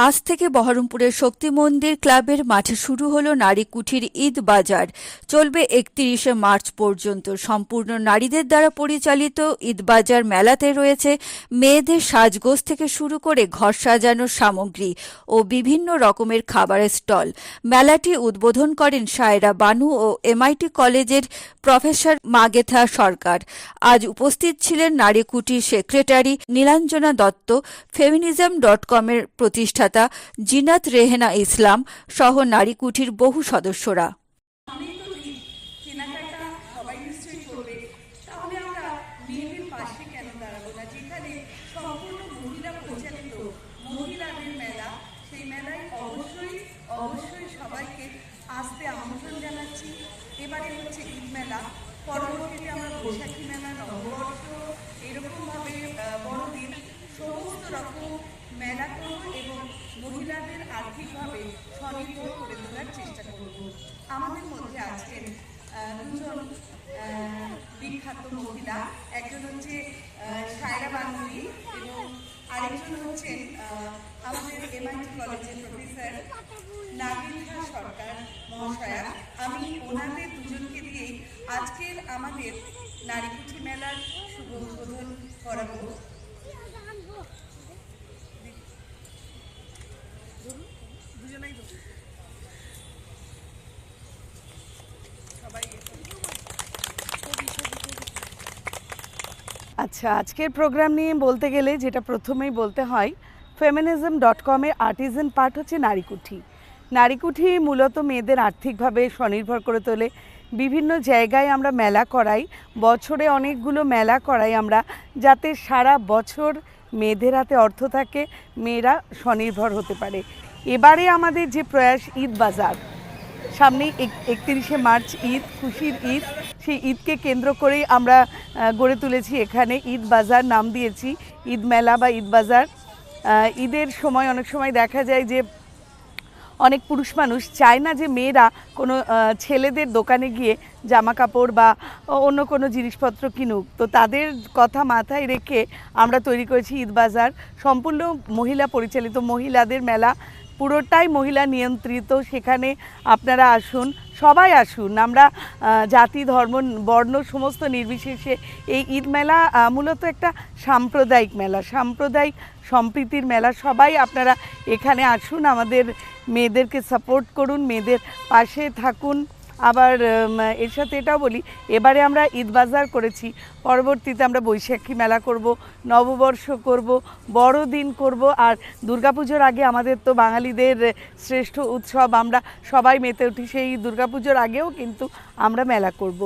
আজ থেকে বহরমপুরের শক্তি মন্দির ক্লাবের মাঠে শুরু হলো নারী কুঠির ঈদ বাজার। চলবে 31শে মার্চ পর্যন্ত। সম্পূর্ণ নারীদের দ্বারা পরিচালিত ঈদ বাজার মেলাতে রয়েছে মেয়েদের সাজগোজ থেকে শুরু করে ঘর সাজানোর সামগ্রী ও বিভিন্ন রকমের খাবারের স্টল। মেলাটি উদ্বোধন করেন সায়রা বানু ও এমআইটি কলেজের প্রফেসর মাগেথা সরকার। আজ উপস্থিত ছিলেন নারী কুঠির সেক্রেটারি নীলাঞ্জনা দত্ত, ফেমিনিজম.com-এর প্রতিষ্ঠাতা জিনাত রেহেনা ইসলাম সহ নারী কুঠির বহু সদস্যরা। কেনাকাটা সবাই নিশ্চয়ই করবে, তাহলে আমরা মেয়েদের পাশে কেন দাঁড়াবো না? যেখানে সম্পূর্ণ মহিলা পরিচালিত মহিলাদের মেলা, সেই মেলায় অবশ্যই সবাইকে আসতে আমন্ত্রণ জানাচ্ছি। এবারে হচ্ছে ঈদ মেলা, পরবর্তীতে আমরা বৈশাখী মেলা, নববর্ষ, এরকমভাবে বড়দিন, সমস্ত রকম মেলা করব এবং মহিলাদের আর্থিকভাবে স্বনির্ভর করে তোলার চেষ্টা করব। আমাদের মধ্যে আছেন দুজন বিখ্যাত মহিলা, একজন হচ্ছে সায়রা বানু এবং আরেকজন হচ্ছেন আমাদের এমআইটি কলেজের প্রফেসর নাগিথা সরকার মহাশয়া। আমি ওনাদের দুজনকে দিয়েই আজকের আমাদের নারী কুঠি মেলার শুভ উদ্বোধন করাবো। আচ্ছা, আজকের প্রোগ্রাম নিয়ে বলতে গেলে যেটা প্রথমেই বলতে হয়, ফেমিনিজম.com-এর আর্টিজান পার্ট হচ্ছে নারী কুঠি। নারী কুঠি মূলত মেয়েদের আর্থিকভাবে স্বনির্ভর করে তোলে। বিভিন্ন জায়গায় আমরা মেলা করাই, বছরে অনেকগুলো মেলা করাই আমরা, যাতে সারা বছর মেয়েদের হাতে অর্থ থাকে, মেয়েরা স্বনির্ভর হতে পারে। এবারে আমাদের যে প্রয়াস ঈদ বাজার, সামনে 31শে মার্চ ঈদ, খুশির ঈদ, সেই ঈদকে কেন্দ্র করেই আমরা গড়ে তুলেছি এখানে ঈদ বাজার নাম দিয়েছি, ঈদ মেলা বা ঈদ বাজার। ঈদের সময় অনেক সময় দেখা যায় যে অনেক পুরুষ মানুষ চায় না যে মেয়েরা কোনো ছেলেদের দোকানে গিয়ে জামা কাপড় বা অন্য কোনো জিনিসপত্র কিনুক, তো তাদের কথা মাথায় রেখে আমরা তৈরি করেছি ঈদ বাজার। সম্পূর্ণ মহিলা পরিচালিত, মহিলাদের মেলা, পুরোটাই মহিলা নিয়ন্ত্রিত। সেখানে আপনারা আসুন, সবাই আসুন। আমরা জাতি, ধর্ম, বর্ণ সমস্ত নির্বিশেষে এই ঈদ মেলা মূলত একটা সাম্প্রদায়িক মেলা, সাম্প্রদায়িক সম্প্রীতির মেলা। সবাই আপনারা এখানে আসুন, আমাদের মেয়েদেরকে সাপোর্ট করুন, মেয়েদের পাশে থাকুন। আবার এর সাথে এটাও বলি, এবারে আমরা ঈদ বাজার করেছি, পরবর্তীতে আমরা বৈশাখী মেলা করব, নববর্ষ করব, বড়দিন করব, আর দুর্গাপুজোর আগে আমাদের তো বাঙালিদের শ্রেষ্ঠ উৎসব, আমরা সবাই মেতে উঠি, সেই দুর্গাপুজোর আগেও কিন্তু আমরা মেলা করব।